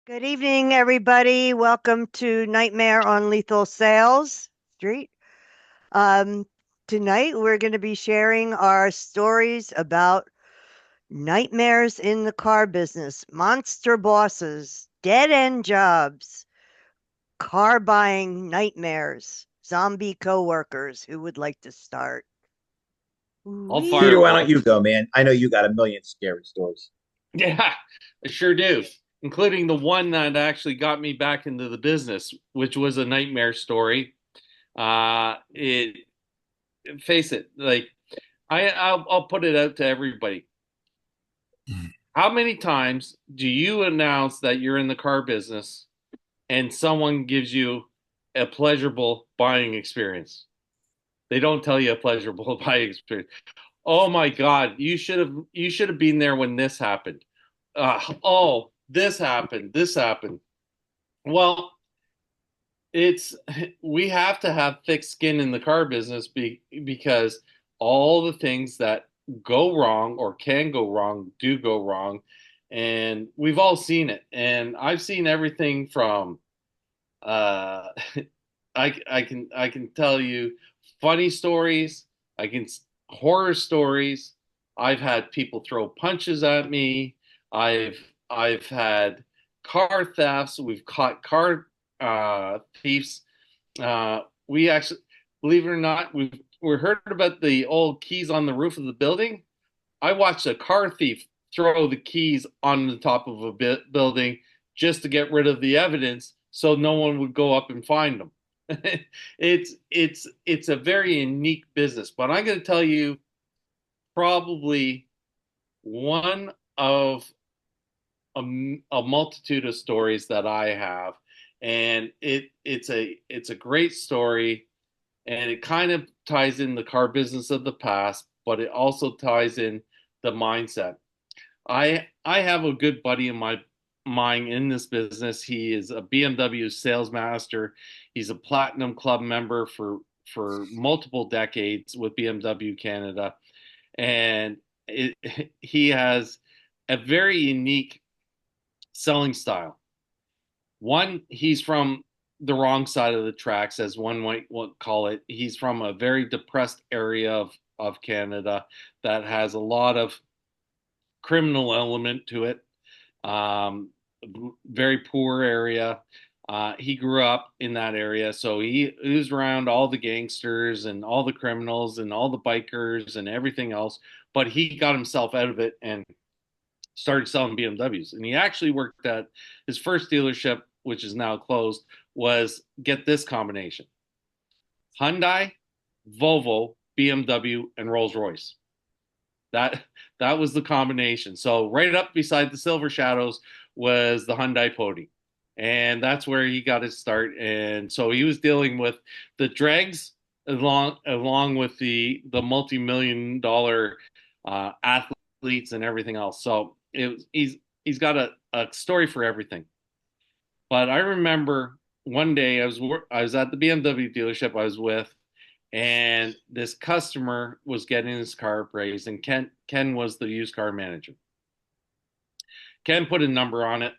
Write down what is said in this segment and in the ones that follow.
Good evening, everybody. Welcome to Nightmare on Lethal Sales Street. Um, Tonight, we're going to be sharing our stories about nightmares in the car business, monster bosses, dead end jobs, car buying nightmares, zombie coworkers. Who would like to start? I'll fire Peter, why Wee. don't away. you go, man? I know you got a million scary stories. Yeah, I sure do, including the one that actually got me back into the business, which was a nightmare story. It face it, like I'll put it out to everybody. How many times do you announce that you're in the car business and someone gives you a pleasurable buying experience? They don't tell you a pleasurable buying experience. Oh my God, you should have been there when this happened. Oh, this happened. This happened. Well, it's we have to have thick skin in the car business because all the things that go wrong or can go wrong do go wrong, and we've all seen it. And I've seen everything from uh, I can tell you funny stories. I can horror stories. I've had people throw punches at me. I've I've had car thefts. We've caught car thieves. We actually, believe it or not, we heard about the old keys on the roof of the building. I watched a car thief throw the keys on the top of a building just to get rid of the evidence, so no one would go up and find them. It's a very unique business, but I'm going to tell you probably one of a multitude of stories that I have, and it's a great story, and it kind of ties in the car business of the past, but it also ties in the mindset. I have a good buddy of mine in this business. He is a BMW sales master. He's a platinum club member for multiple decades with BMW Canada, and he has a very unique selling style. One, he's from the wrong side of the tracks, as one might call it. He's from a very depressed area of Canada that has a lot of criminal element to it. Um, Very poor area. He grew up in that area, so he was around all the gangsters and all the criminals and all the bikers and everything else. But he got himself out of it and started selling BMWs. And he actually worked at his first dealership, which is now closed, was, get this combination: Hyundai, Volvo, BMW, and Rolls Royce. That that was the combination. So right up beside the Silver Shadows was the Hyundai Pony, and that's where he got his start. And so he was dealing with the dregs along with the multi-million dollar athletes and everything else. So he's got a story for everything. But I remember one day I was at the BMW dealership I was with, and this customer was getting his car appraised, and Ken was the used car manager. Ken put a number on it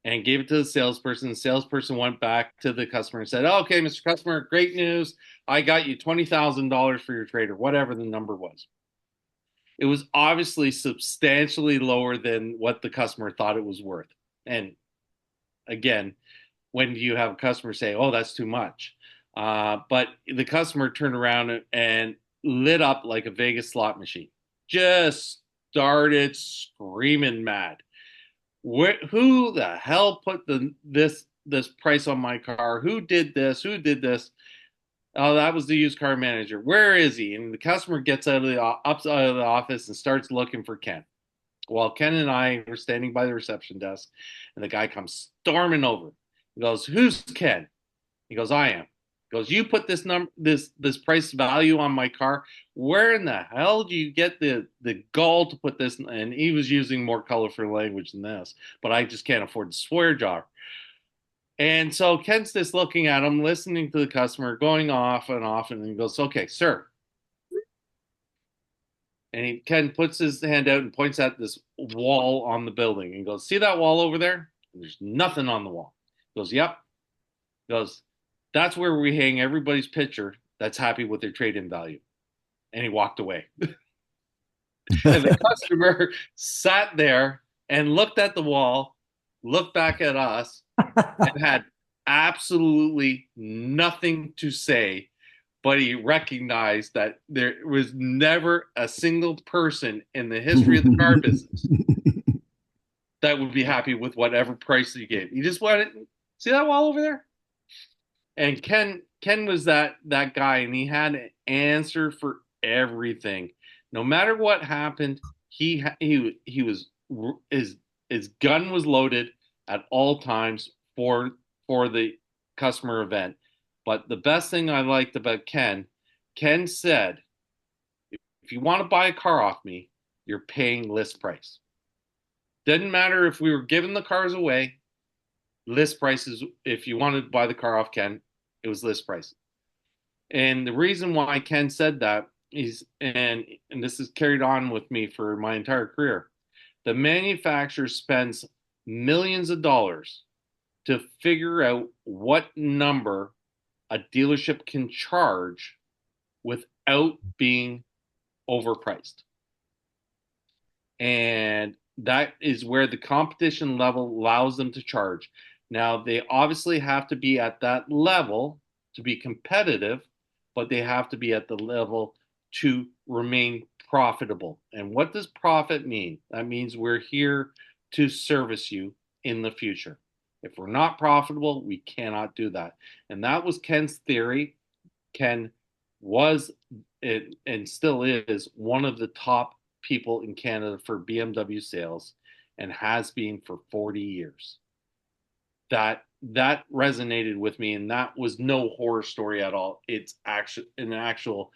and gave it to the salesperson. The salesperson went back to the customer and said, "Oh, okay, Mr. Customer, great news. I got you $20,000 for your trade," or whatever the number was. It was obviously substantially lower than what the customer thought it was worth. And again, when you have a customer say, "Oh, that's too much," but the customer turned around and lit up like a Vegas slot machine, just started screaming mad. Who the hell put this price on my car? Who did this? Who did this? Oh, that was the used car manager. Where is he? And the customer gets out of the office and starts looking for Ken. Well, Ken and I were standing by the reception desk, and the guy comes storming over. He goes, "Who's Ken?" He goes, "I am." He goes, "You put this price value on my car. Where in the hell do you get the gall to put this?" And he was using more colorful language than this, but I just can't afford to swear jar. And so Ken's just looking at him, listening to the customer, going off, and he goes, "Okay, sir." And Ken puts his hand out and points at this wall on the building and goes, "See that wall over there? And there's nothing on the wall. He goes, yep. He goes, that's where we hang everybody's picture that's happy with their trade-in value. And he walked away. And the customer sat there and looked at the wall, looked back at us, and had absolutely nothing to say, but he recognized that there was never a single person in the history of the car business that would be happy with whatever price you gave. You just wanted, see that wall over there? And Ken was that guy, and he had an answer for everything. No matter what happened, he was his gun was loaded at all times for the customer event. But the best thing I liked about Ken said, if you want to buy a car off me, you're paying list price. Didn't matter if we were giving the cars away, list prices. If you wanted to buy the car off Ken, it was list price. And the reason why Ken said that is, and this is carried on with me for my entire career, the manufacturer spends millions of dollars to figure out what number a dealership can charge without being overpriced. And that is where the competition level allows them to charge. Now, they obviously have to be at that level to be competitive, but they have to be at the level to remain profitable. And what does profit mean? That means we're here to service you in the future. If we're not profitable, we cannot do that. And that was Ken's theory. Ken was and still is one of the top people in Canada for BMW sales and has been for 40 years. That resonated with me, and that was no horror story at all. It's actually an actual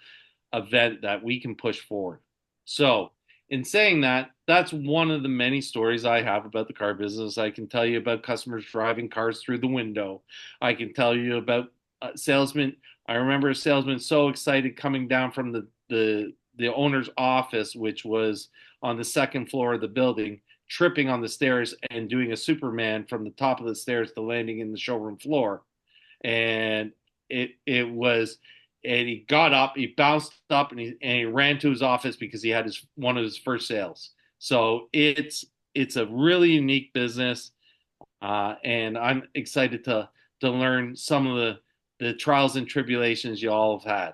event that we can push forward. So, in saying that, that's one of the many stories I have about the car business. I can tell you about customers driving cars through the window. I can tell you about salesmen. I remember a salesman so excited coming down from the owner's office, which was on the second floor of the building, tripping on the stairs and doing a Superman from the top of the stairs to landing in the showroom floor. And it was, and he got up, he bounced up, and he ran to his office because he had one of his first sales. So it's a really unique business, and I'm excited to learn some of the trials and tribulations you all have had.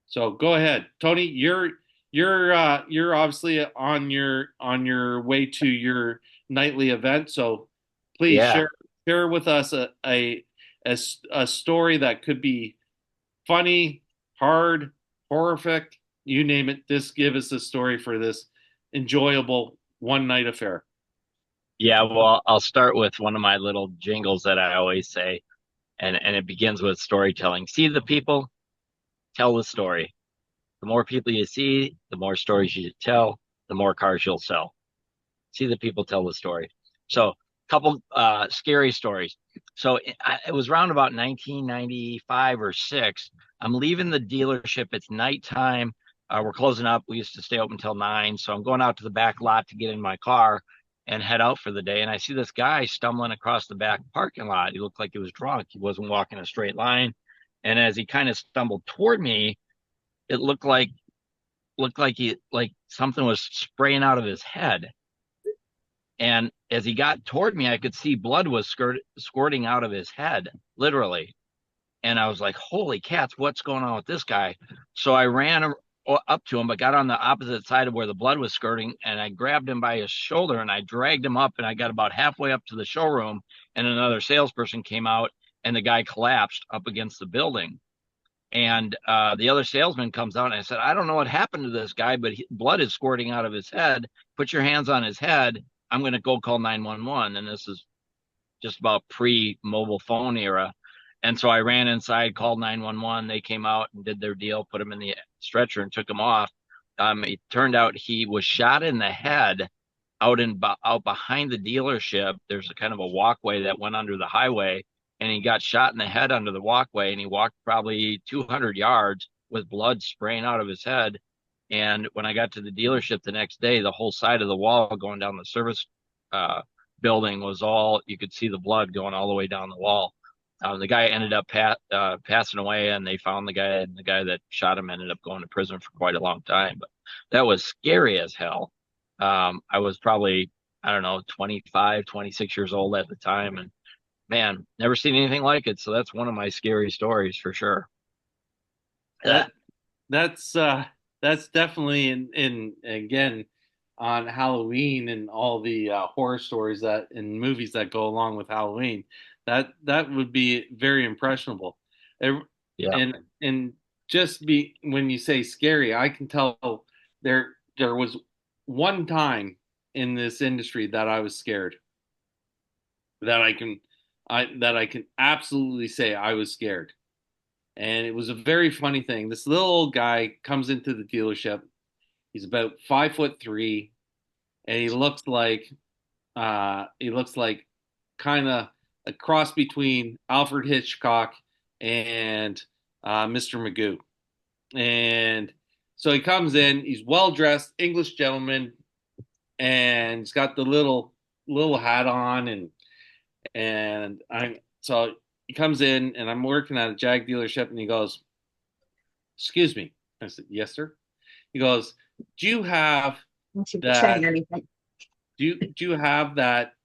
So go ahead, Tony. You're obviously on your way to your nightly event. So please Yeah. share with us a story that could be funny, hard, horrific, you name it. Just give us a story for this enjoyable one night affair. Yeah, well, I'll start with one of my little jingles that I always say, and it begins with storytelling. See the people, tell the story. The more people you see, the more stories you tell, the more cars you'll sell. See the people, tell the story. So, a couple scary stories. So it was around about 1995 or six. I'm leaving the dealership. It's nighttime. We're closing up. We used to stay open until 9. So I'm going out to the back lot to get in my car and head out for the day. And I see this guy stumbling across the back parking lot. He looked like he was drunk. He wasn't walking a straight line. And as he kind of stumbled toward me, it looked like something was spraying out of his head. And as he got toward me, I could see blood was squirting out of his head, literally. And I was like, holy cats, what's going on with this guy? So I ran up to him, but got on the opposite side of where the blood was skirting. And I grabbed him by his shoulder and I dragged him up. And I got about halfway up to the showroom. And another salesperson came out and the guy collapsed up against the building. And the other salesman comes out and I said, I don't know what happened to this guy, but blood is squirting out of his head. Put your hands on his head. I'm going to go call 911. And this is just about pre-mobile phone era. And so I ran inside, called 911. They came out and did their deal, put him in the stretcher and took him off. It turned out he was shot in the head out behind the dealership. There's a kind of a walkway that went under the highway, and he got shot in the head under the walkway, and he walked probably 200 yards with blood spraying out of his head. And when I got to the dealership the next day, the whole side of the wall going down the service uh, building was all, you could see the blood going all the way down the wall. The guy ended up passing away, and they found the guy, and the guy that shot him ended up going to prison for quite a long time. But that was scary as hell. I was probably, I don't know, 25, 26 years old at the time, and man, never seen anything like it. So that's one of my scary stories for sure. That that's definitely in again on Halloween and all the horror stories that and movies that go along with Halloween. That would be very impressionable. It- Yeah. and just be when you say scary, I can tell there was one time in this industry that I was scared. That I can absolutely say I was scared. And it was a very funny thing. This little old guy comes into the dealership. He's about 5'3", and he looks like kind of a cross between Alfred Hitchcock and Mr. Magoo. And so he comes in. He's well dressed, English gentleman, and he's got the little hat on, and I so he comes in, and I'm working at a Jag dealership, and he goes, "Excuse me." I said, "Yes, sir." He goes, "Do you have that? Do you have that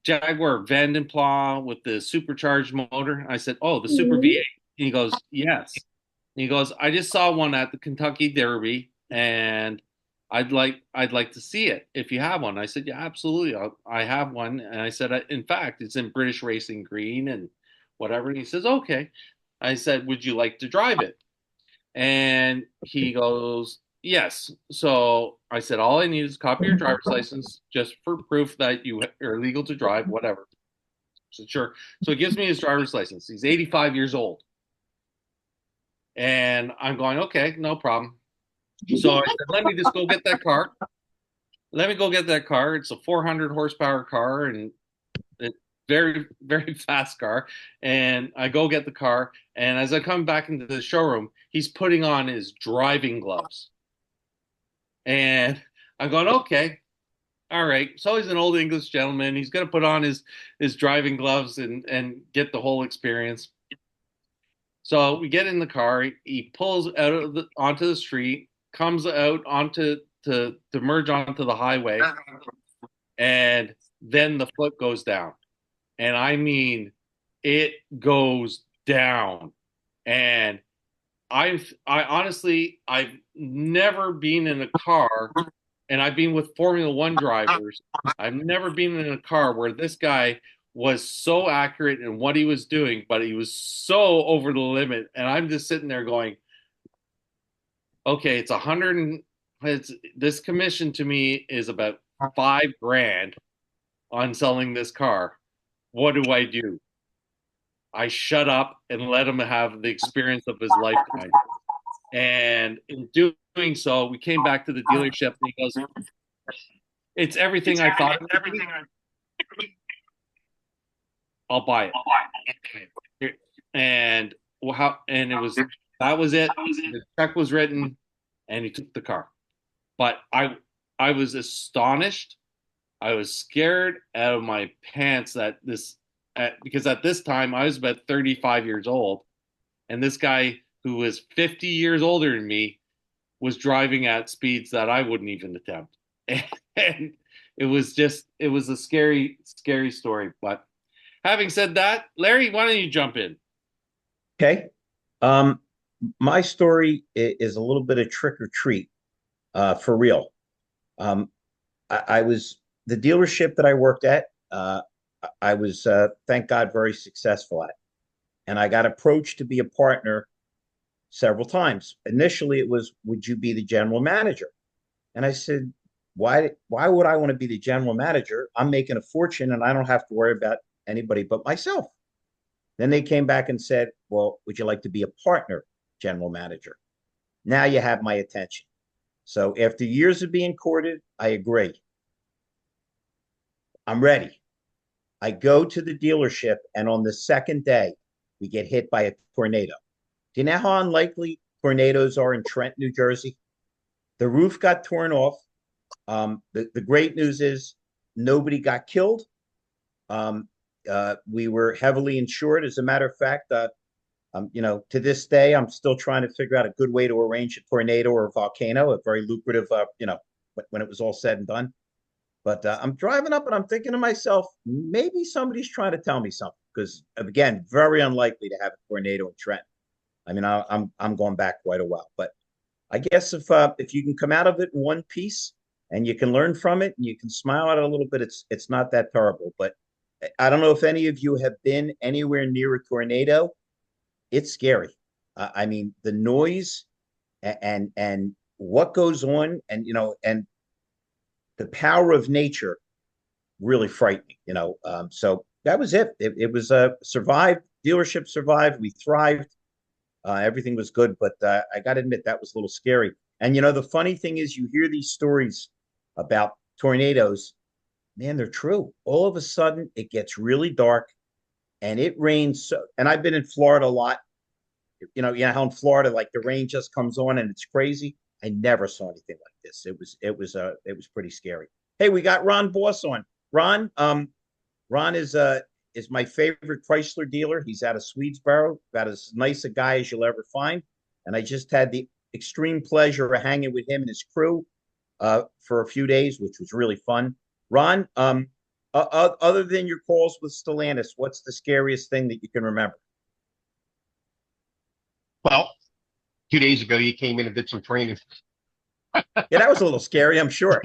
Jaguar Vandenpla with the supercharged motor?" I said, "Oh, the Super V8." And he goes, "Yes." And he goes, "I just saw one at the Kentucky Derby, and I'd like to see it if you have one." I said, "Yeah, absolutely. I have one." And I said, "In fact, it's in British Racing Green and whatever." And he says, "Okay." I said, "Would you like to drive it?" And he goes, "Yes." So I said, "All I need is a copy of your driver's license just for proof that you are legal to drive, whatever." I said, "Sure." So he gives me his driver's license. He's 85 years old. And I'm going, "Okay, no problem." So I said, "Let me just go get that car. Let me go get that car. It's a 400 horsepower car, and it's very, very fast car." And I go get the car. And as I come back into the showroom, he's putting on his driving gloves. And I'm going, "Okay, all right." So he's an old English gentleman. He's going to put on his driving gloves and get the whole experience. So we get in the car. He pulls out of onto the street, comes out onto to merge onto the highway, and then the foot goes down. And I mean, it goes down. And I honestly, I've never been in a car, and I've been with Formula One drivers. I've never been in a car where this guy was so accurate in what he was doing, but he was so over the limit. And I'm just sitting there going, "Okay, it's 100 and it's this commission to me is about 5 grand on selling this car. What do I do?" I shut up and let him have the experience of his lifetime. And in doing so, we came back to the dealership, and he goes, "It's everything I thought it would be. I'll buy it." And and it was that was it. The check was written, and he took the car. But I was astonished. I was scared out of my pants that because at this time I was about 35 years old, and this guy who was 50 years older than me was driving at speeds that I wouldn't even attempt. And it was a scary story. But having said that, Larry, why don't you jump in? Okay. Um, my story is a little bit of trick or treat, for real. Um, I was the dealership that I worked at. I was, thank God, very successful at, and I got approached to be a partner several times. Initially, it was, "Would you be the general manager?" And I said, Why would I want to be the general manager? I'm making a fortune, and I don't have to worry about anybody but myself." Then they came back and said, "Well, would you like to be a partner general manager?" Now you have my attention. So after years of being courted, I agree. I'm ready. I go to the dealership, and on the second day, we get hit by a tornado. Do you know how unlikely tornadoes are in Trenton, New Jersey. The roof got torn off. The great news is nobody got killed. We were heavily insured. As a matter of fact, to this day, I'm still trying to figure out a good way to arrange a tornado or a volcano, a very lucrative, when it was all said and done. But I'm driving up and I'm thinking to myself, maybe somebody's trying to tell me something because, again, very unlikely to have a tornado in Trenton. I mean, I'm going back quite a while, but I guess if you can come out of it in one piece and you can learn from it and you can smile at it a little bit, it's not that terrible. But I don't know if any of you have been anywhere near a tornado. It's scary. I mean, the noise and what goes on, and the power of nature really frightening. So that was it. It was survived. Dealership survived. We thrived. Everything was good, but I got to admit that was a little scary. And the funny thing is, you hear these stories about tornadoes, man, they're true. All of a sudden, it gets really dark, and it rains. And I've been in Florida a lot. How in Florida, like the rain just comes on and it's crazy. I never saw anything like this. It was pretty scary. Hey, we got Ron Boss on. Ron is my favorite Chrysler dealer. He's out of Swedesboro, about as nice a guy as you'll ever find. And I just had the extreme pleasure of hanging with him and his crew for a few days, which was really fun. Ron, other than your calls with Stellantis, what's the scariest thing that you can remember? Well, 2 days ago, you came in and did some training. Yeah, that was a little scary, I'm sure.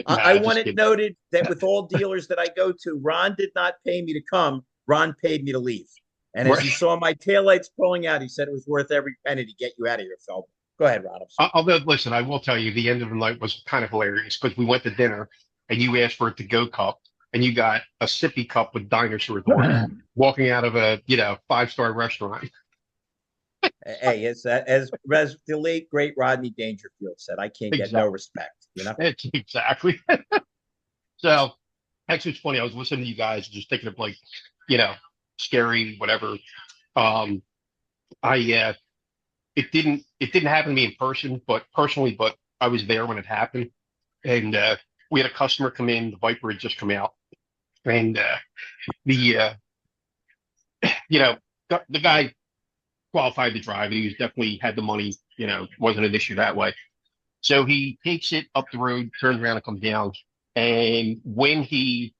I want it noted that with all dealers that I go to, Ron did not pay me to come. Ron paid me to leave. And as he saw my taillights pulling out, he said it was worth every penny to get you out of here, Feldman. Go ahead, Ron. Although, listen, I will tell you, the end of the night was kind of hilarious because we went to dinner and you asked for a to-go cup and you got a sippy cup with dinosaurs on it, walking out of a 5-star restaurant. Hey, as the late great Rodney Dangerfield said, I can't get no respect. Exactly. So actually, it's funny. I was listening to you guys, just thinking of scary, whatever. It didn't happen to me in person, but I was there when it happened, and we had a customer come in. The Viper had just come out, and the guy qualified to drive. He was definitely had the money. Wasn't an issue that way. So he takes it up the road, turns around and comes down. And when he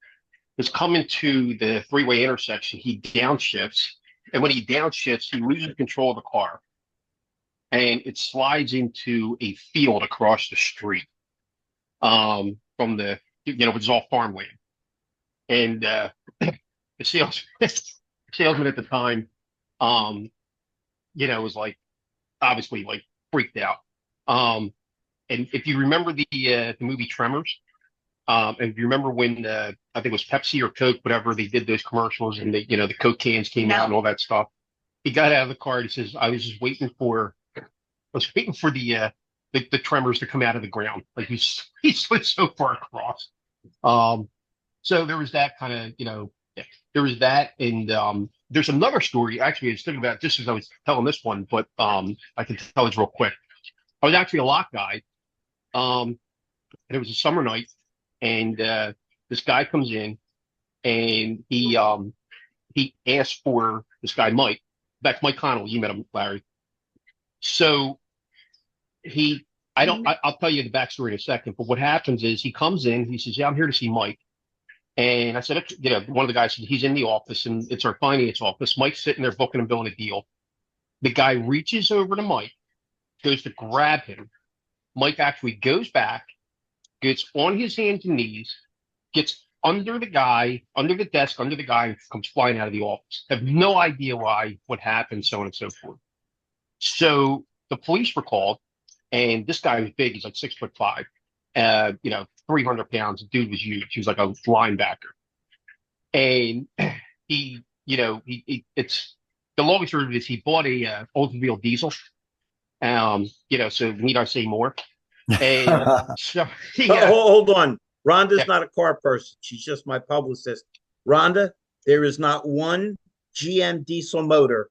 was coming to the three-way intersection, he downshifts. And when he downshifts, he loses control of the car. And it slides into a field across the street from the, which is all farmland. And the salesman at the time, was obviously freaked out. And if you remember the movie Tremors, and if you remember when I think it was Pepsi or Coke, whatever, they did those commercials and the Coke cans came out and all that stuff. He got out of the car and he says, I was waiting for the tremors to come out of the ground. Like he slid so far across. So there was that kind of, there was that. And there's another story, actually, I was thinking about just as I was telling this one, but I can tell this real quick. I was actually a lock guy. And it was a summer night, and this guy comes in, and he asked for this guy Mike. That's Mike Connell. You met him, Larry. So I'll tell you the backstory in a second. But what happens is he comes in. He says, "Yeah, I'm here to see Mike." And I said, one of the guys said he's in the office, and it's our finance office. Mike's sitting there booking and billing a deal. The guy reaches over to Mike, goes to grab him. Mike actually goes back, gets on his hands and knees, gets under the desk, under the guy, and comes flying out of the office. Have no idea why, what happened, so on and so forth. So the police were called, and this guy was big. He's like 6'5", 300 pounds. The dude was huge. He was like a linebacker. And it's the long and short of it is he bought a Oldsmobile diesel. So need I say more? And so, hold on. Rhonda's not a car person. She's just my publicist. Rhonda, there is not one GM diesel motor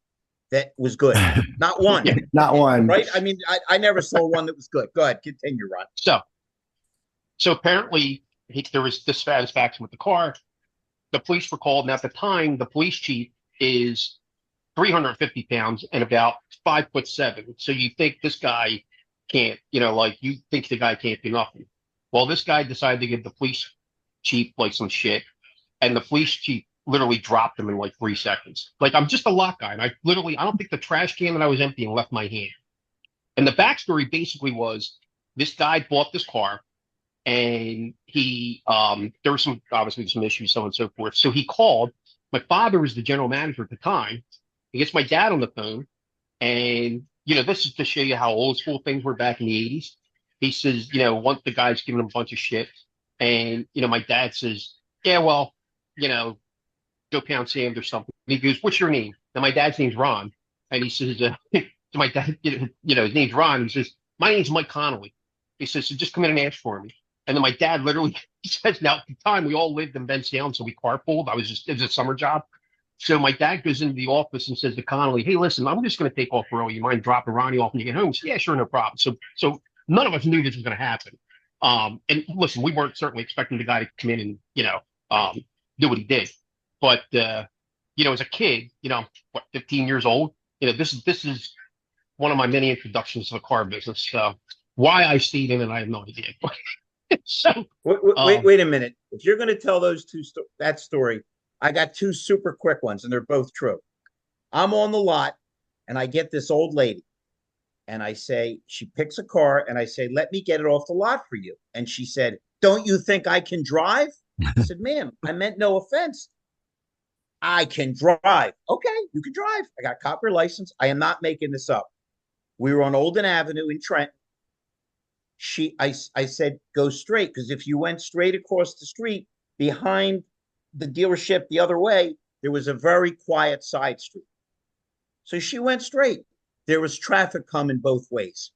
that was good. Not one. Yeah. Not one. Right? I mean, I never saw one that was good. Go ahead, continue, Ron. So apparently there was dissatisfaction with the car. The police were called, and at the time, the police chief is 350 pounds and about 5'7". So you think this guy can't, like you think the guy can't do nothing. Well, this guy decided to give the police chief like some shit, and the police chief literally dropped him in like 3 seconds. Like I'm just a lot guy, and I don't think the trash can that I was emptying left my hand. And the backstory basically was this guy bought this car, and he there was obviously some issues, so on and so forth. So he called. My father was the general manager at the time. He gets my dad on the phone, and this is to show you how old school things were back in the 80s. He says, once the guy's giving him a bunch of shit, and my dad says, yeah, well, go pound sand or something. And he goes, what's your name? And my dad's name's Ron, and he says, to my dad, his name's Ron. He says, my name's Mike Connolly. He says, so just come in and ask for me. And then my dad literally, he says, now at the time we all lived in Benstown, so we carpooled. It was a summer job. So my dad goes into the office and says to Connolly, hey, listen, I'm just going to take off early. You mind dropping Ronnie off when you get home? He said, yeah, sure, no problem. So none of us knew this was going to happen. And listen, we weren't certainly expecting the guy to come in and, do what he did. But, as a kid, 15 years old, this is one of my many introductions to the car business. Why I stayed in it, I have no idea. So wait a minute. If you're going to tell that story, I got two super quick ones, and they're both true. I'm on the lot, and I get this old lady, and I say, she picks a car, and I say, let me get it off the lot for you. And she said, don't you think I can drive? I said, ma'am, I meant no offense. I can drive. Okay, you can drive. I got a copper license. I am not making this up. We were on Olden Avenue in Trenton. I said, go straight, because if you went straight across the street behind the dealership the other way, there was a very quiet side street. So she went straight. There was traffic coming both ways.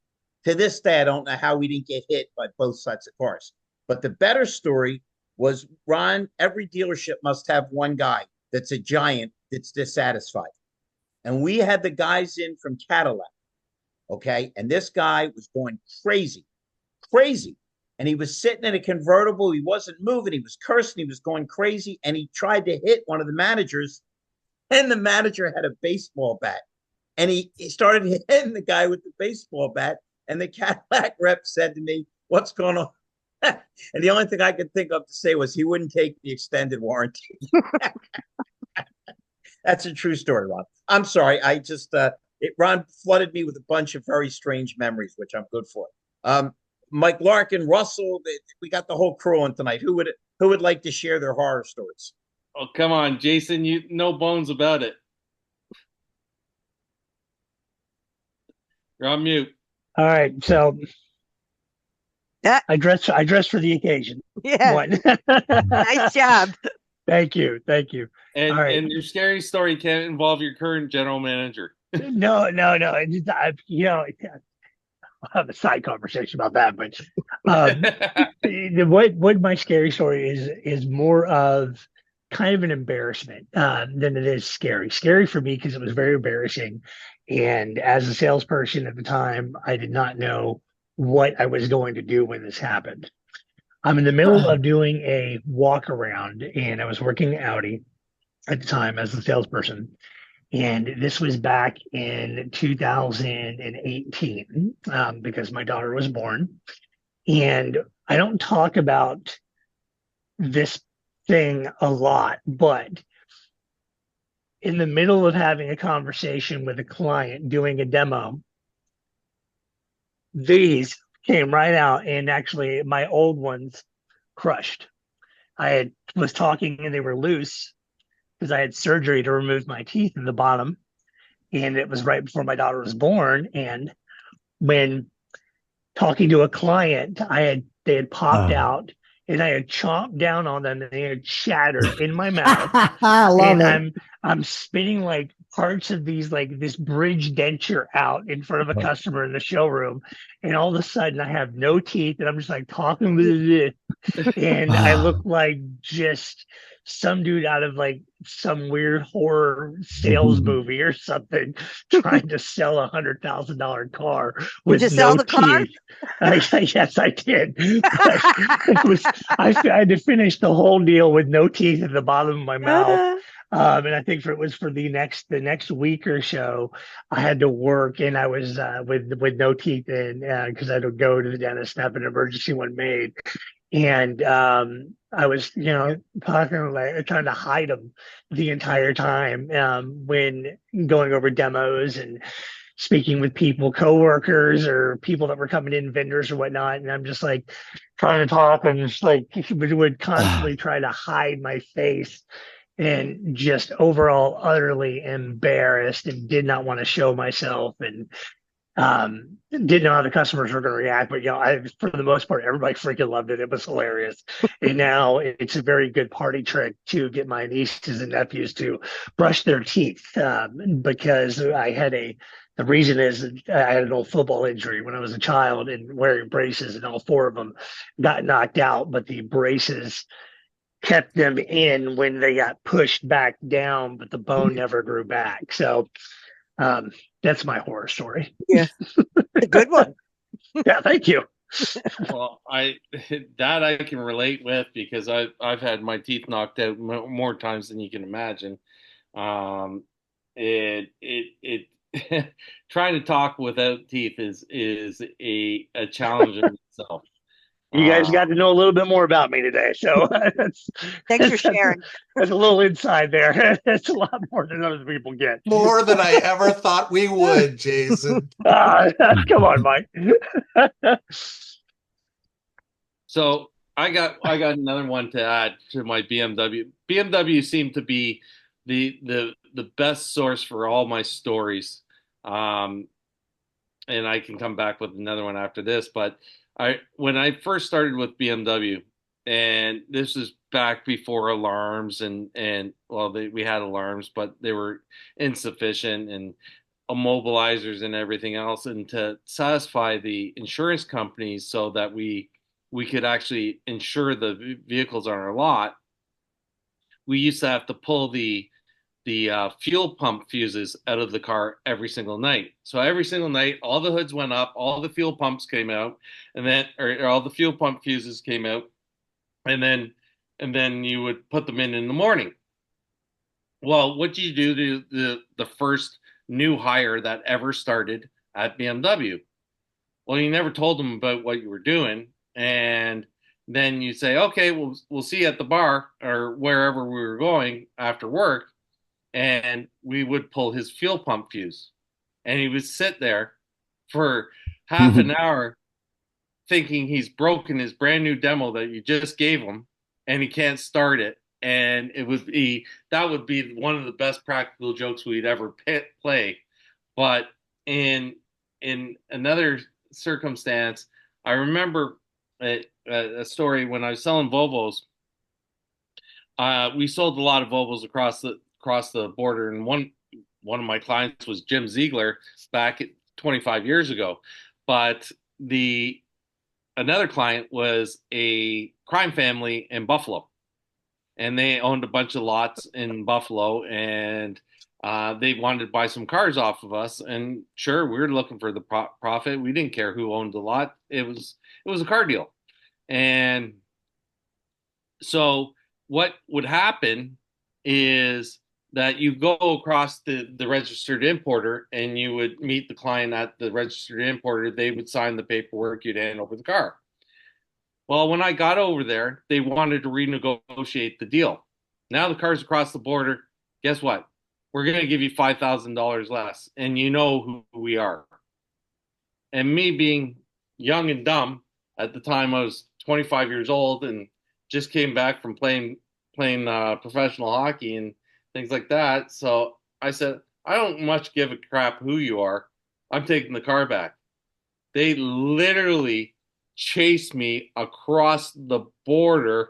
To this day, I don't know how we didn't get hit by both sets of cars. But the better story was, Ron, every dealership must have one guy that's a giant that's dissatisfied. And we had the guys in from Cadillac, okay? And this guy was going crazy. And he was sitting in a convertible. He wasn't moving. He was cursing. He was going crazy. And he tried to hit one of the managers. And the manager had a baseball bat. And he started hitting the guy with the baseball bat. And the Cadillac rep said to me, what's going on? And the only thing I could think of to say was he wouldn't take the extended warranty. That's a true story, Ron. I'm sorry. Ron flooded me with a bunch of very strange memories, which I'm good for. Mike Larkin, Russell, we got the whole crew on tonight. Who would like to share their horror stories? Oh, come on, Jason, you no bones about it. You're on mute. All right, so Yeah. I dress for the occasion. Yeah. One. Nice job. Thank you. And, All right. and your scary story can't involve your current general manager. No. I'll have a side conversation about that, but what my scary story is more of kind of an embarrassment than it is scary. Scary for me because it was very embarrassing, and as a salesperson at the time, I did not know what I was going to do when this happened. I'm in the middle of doing a walk around, and I was working Audi at the time as a salesperson. And this was back in 2018 because my daughter was born. And I don't talk about this thing a lot, but in the middle of having a conversation with a client doing a demo, these came right out, and actually my old ones crushed. Was talking and they were loose because I had surgery to remove my teeth in the bottom, and it was right before my daughter was born. And when talking to a client, they had popped out, and I had chomped down on them, and they had shattered in my mouth. I love and it. I'm spitting like parts of these, like this bridge denture out in front of a customer in the showroom, and all of a sudden I have no teeth, and I'm just like talking and I look like just some dude out of like some weird horror sales movie or something trying to sell $100,000 car Did with you sell no the car? teeth. Yes, I did. But I had to finish the whole deal with no teeth at the bottom of my mouth. And I think it was for the next week or so, I had to work, and I was with no teeth in because I had to go to the dentist and have an emergency one made. And I was, talking like trying to hide them the entire time when going over demos and speaking with people, coworkers or people that were coming in, vendors or whatnot. And I'm just like trying to talk and just like would constantly try to hide my face and just overall utterly embarrassed and did not want to show myself and didn't know how the customers were going to react. But for the most part, everybody freaking loved it. It was hilarious. And now it's a very good party trick to get my nieces and nephews to brush their teeth because the reason is I had an old football injury when I was a child and wearing braces, and all four of them got knocked out, but the braces kept them in when they got pushed back down, but the bone never grew back. So that's my horror story. Yeah, a good one. Yeah, thank you. Well, I can relate with because I've had my teeth knocked out more times than you can imagine. It trying to talk without teeth is a challenge in itself. You guys got to know a little bit more about me today, so Thanks for sharing. That's a little inside there. That's a lot more than other people get. More than I ever thought we would, Jason. Come on, Mike. So I got another one to add to my BMW. BMW seemed to be the best source for all my stories. And I can come back with another one after this, but when I first started with BMW, and this is back before alarms and we had alarms, but they were insufficient and immobilizers and everything else, and to satisfy the insurance companies so that we could actually insure the vehicles on our lot, we used to have to pull the fuel pump fuses out of the car every single night. So every single night, all the hoods went up, all the fuel pumps came out, and then or all the fuel pump fuses came out, and then you would put them in the morning. Well, what do you do to the first new hire that ever started at BMW? Well, you never told them about what you were doing, and then you say, okay, we'll see you at the bar or wherever we were going after work. And we would pull his fuel pump fuse, and he would sit there for half an hour thinking he's broken his brand new demo that you just gave him, and he can't start it. And that would be one of the best practical jokes we'd ever play. But in another circumstance, I remember a story when I was selling Volvos. We sold a lot of Volvos across the border, and one of my clients was Jim Ziegler back 25 years ago. But another client was a crime family in Buffalo, and they owned a bunch of lots in Buffalo, and they wanted to buy some cars off of us. And sure, we were looking for the profit. We didn't care who owned the lot. It was a car deal. And so what would happen is that you go across the registered importer, and you would meet the client at the registered importer. They would sign the paperwork, you'd hand over the car. Well, when I got over there, they wanted to renegotiate the deal. Now the car's across the border. Guess what? We're going to give you $5,000 less, and you know who we are. And me being young and dumb, at the time I was 25 years old and just came back from playing professional hockey and things like that. So I said, I don't much give a crap who you are. I'm taking the car back. They literally chased me across the border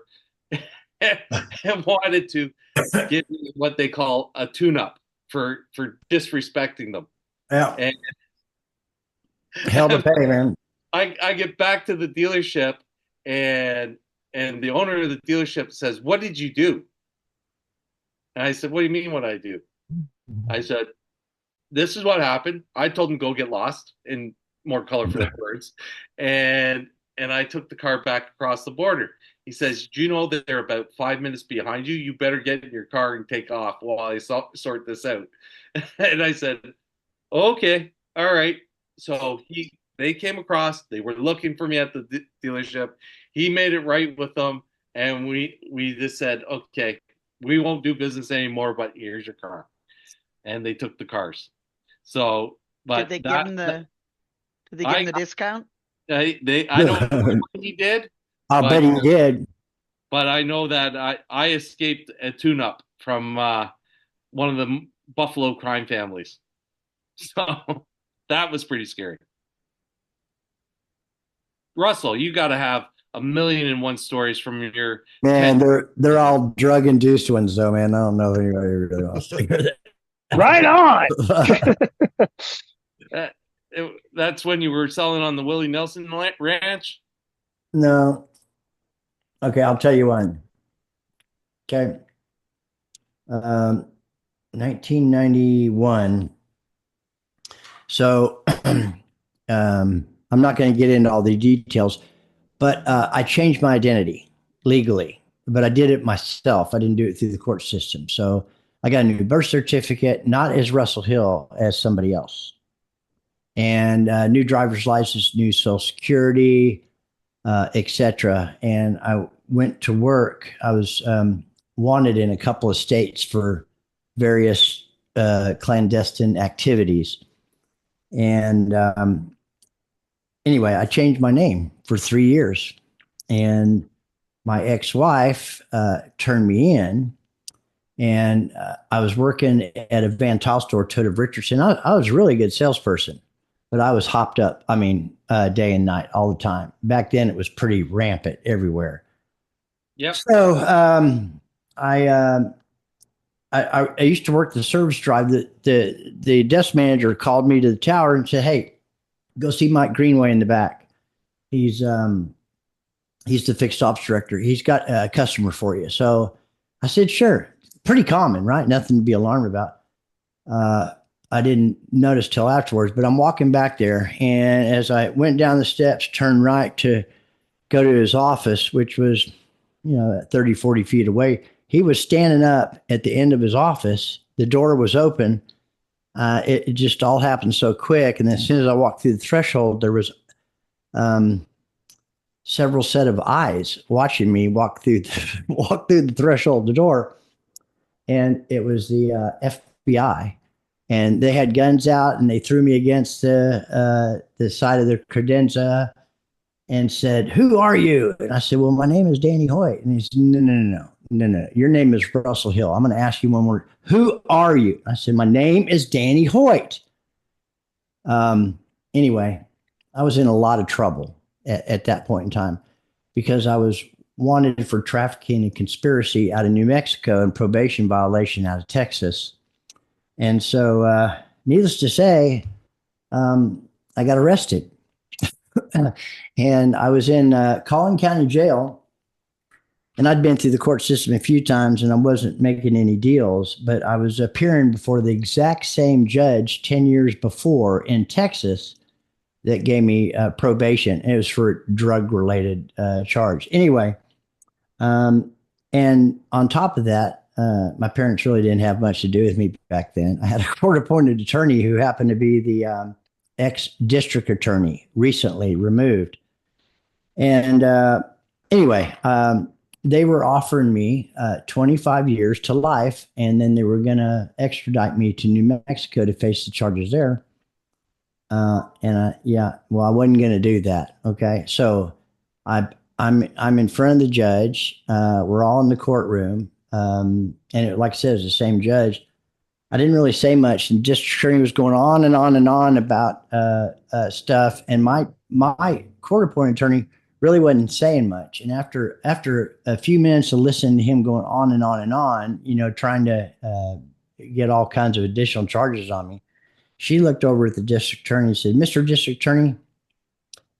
and wanted to give me what they call a tune-up for disrespecting them. Yeah. And hell to pay, man. I get back to the dealership, and the owner of the dealership says, "What did you do?" And I said, what do you mean what I do? I said, this is what happened. I told him go get lost in more colorful words. And I took the car back across the border. He says, do you know that they're about 5 minutes behind you? You better get in your car and take off while I sort this out. And I said, okay, all right. So they came across. They were looking for me at the dealership. He made it right with them, and we just said, okay, we won't do business anymore. But here's your car, and they took the cars. So, but Did they give him the discount? I don't know what he did. I'll bet he did. But I know that I escaped a tune-up from one of the Buffalo crime families. So that was pretty scary. Russell, you got to have 1,000,001 stories from your Man, they're all drug induced ones though, man. I don't know if anybody really wants to hear that. Right on. That's when you were selling on the Willie Nelson Ranch? No. Okay, I'll tell you one. Okay. 1991. So I'm not going to get into all the details, but I changed my identity legally, but I did it myself. I didn't do it through the court system. So I got a new birth certificate, not as Russell Hill, as somebody else. And new driver's license, new social security, etc. And I went to work. I was wanted in a couple of states for various clandestine activities. And anyway, I changed my name for 3 years. And my ex-wife turned me in. And I was working at a Van Tile store, Tote Richardson. I was a really good salesperson, but I was hopped up, day and night all the time. Back then, it was pretty rampant everywhere. Yep. So I used to work the service drive. The desk manager called me to the tower and said, "Hey, go see Mike Greenway in the back. He's the fixed ops director. He's got a customer for you." So I said, "Sure." Pretty common, right? Nothing to be alarmed about. I didn't notice till afterwards, but I'm walking back there, and as I went down the steps, turned right to go to his office, which was, 30, 40 feet away. He was standing up at the end of his office. The door was open. It just all happened so quick. And as soon as I walked through the threshold, there was several set of eyes watching me walk through the threshold of the door. And it was the FBI. And they had guns out, and they threw me against the side of the credenza and said, "Who are you?" And I said, "Well, my name is Danny Hoyt." And he said, No. Your name is Russell Hill. I'm going to ask you one more. Who are you? I said, "My name is Danny Hoyt." Anyway, I was in a lot of trouble at that point in time because I was wanted for trafficking and conspiracy out of New Mexico and probation violation out of Texas. And so, needless to say, I got arrested. And I was in Collin County Jail. And I'd been through the court system a few times, and I wasn't making any deals. But I was appearing before the exact same judge 10 years before in Texas that gave me probation. And it was for drug-related charge. Anyway, and on top of that, my parents really didn't have much to do with me back then. I had a court-appointed attorney who happened to be the ex-district attorney, recently removed. And anyway, they were offering me 25 years to life, and then they were going to extradite me to New Mexico to face the charges there. I wasn't going to do that. Okay, so I'm in front of the judge. We're all in the courtroom. And like I said, it's the same judge. I didn't really say much, and district attorney was going on and on and on about stuff. And my court-appointed attorney really wasn't saying much. And after a few minutes of listening to him going on and on and on, trying to get all kinds of additional charges on me, she looked over at the district attorney and said, "Mr. District Attorney,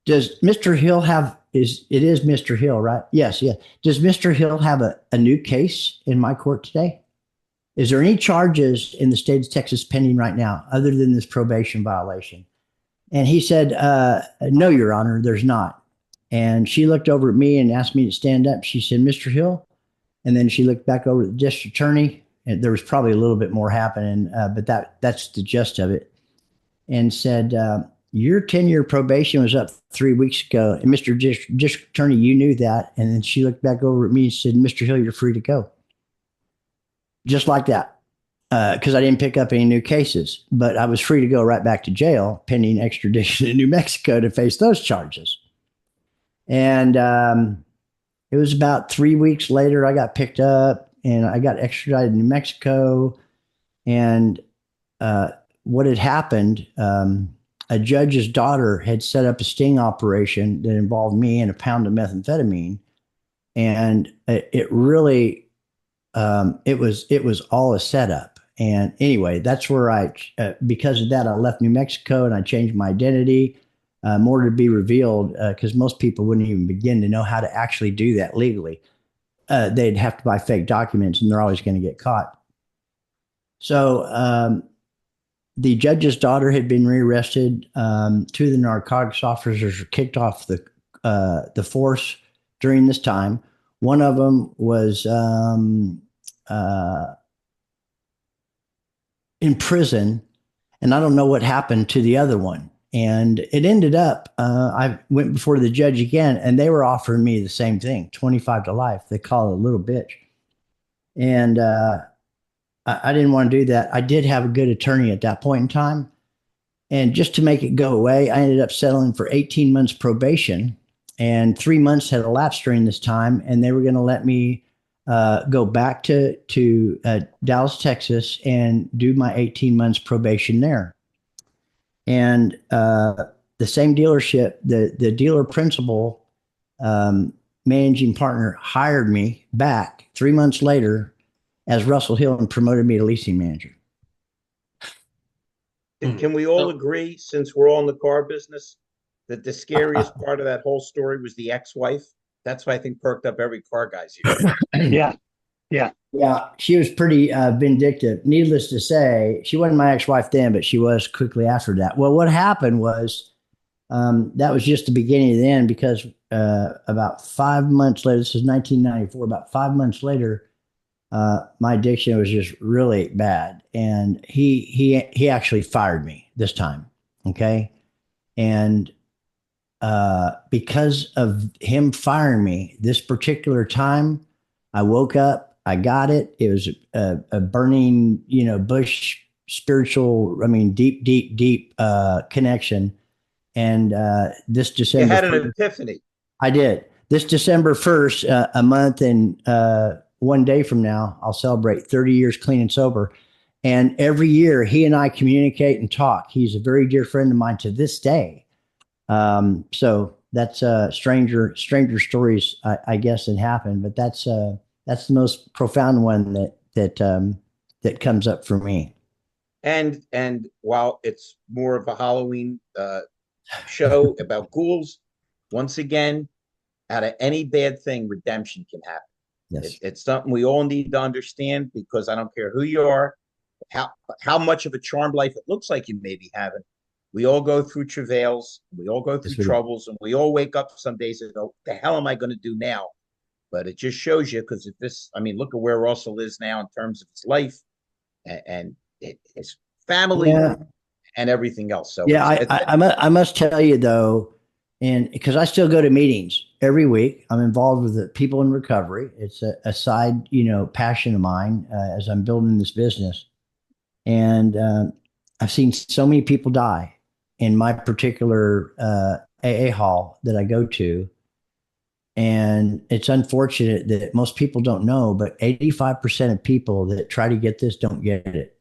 does Mr. Hill have it is Mr. Hill, right?" Yes. Does Mr. Hill have a new case in my court today?" is there any charges in the state of Texas pending right now other than this probation violation? And he said, no, Your Honor, there's not. And she looked over at me and asked me to stand up. She said, Mr. Hill. And then she looked back over at the district attorney. And there was probably a little bit more happening, but that's the gist of it. And said, your 10-year probation was up 3 weeks ago. And Mr. District Attorney, you knew that. And then she looked back over at me and said, Mr. Hill, you're free to go. Just like that. Because I didn't pick up any new cases, but I was free to go right back to jail pending extradition to New Mexico to face those charges. And it was about 3 weeks later, I got picked up and I got extradited to New Mexico. And what had happened, a judge's daughter had set up a sting operation that involved me and a pound of methamphetamine. And it really, it was all a setup. And anyway, that's where because of that, I left New Mexico and I changed my identity. More to be revealed, because most people wouldn't even begin to know how to actually do that legally. They'd have to buy fake documents and they're always going to get caught. So the judge's daughter had been rearrested. Two of the narcotics officers were kicked off the force during this time. One of them was in prison, and I don't know what happened to the other one. And it ended up, I went before the judge again, and they were offering me the same thing, 25 to life. They call it a little bitch. And I didn't want to do that. I did have a good attorney at that point in time. And just to make it go away, I ended up settling for 18 months probation. And 3 months had elapsed during this time, and they were going to let me go back to Dallas, Texas, and do my 18 months probation there. And the same dealership, the dealer principal, managing partner, hired me back 3 months later as Russell Hill and promoted me to leasing manager. Can we all agree, since we're all in the car business, that the scariest part of that whole story was the ex-wife? That's what I think perked up every car guy's ear. Yeah, she was pretty vindictive. Needless to say, she wasn't my ex-wife then, but she was quickly after that. Well, what happened was that was just the beginning of the end, because about 5 months later, this is 1994, about 5 months later, my addiction was just really bad. And he actually fired me this time, okay? And because of him firing me this particular time, I woke up. I got it. It was a burning, bush spiritual, deep connection. And this December, you had an epiphany. I did. This December 1st, a month and 1 day from now, I'll celebrate 30 years clean and sober. And every year he and I communicate and talk. He's a very dear friend of mine to this day. So that's stranger stories, I guess, that happened. But that's the most profound one that comes up for me. And while it's more of a Halloween show about ghouls, once again, out of any bad thing, redemption can happen. Yes. It's something we all need to understand, because I don't care who you are, how much of a charmed life it looks like you may be having. We all go through travails, we all go through troubles, and we all wake up some days and go, the hell am I going to do now? But it just shows you, because if look at where Russell is now in terms of his life and his family and everything else. So I must tell you though, and because I still go to meetings every week, I'm involved with the people in recovery. It's a side, passion of mine as I'm building this business. And I've seen so many people die in my particular AA hall that I go to. And it's unfortunate that most people don't know, but 85% of people that try to get this don't get it.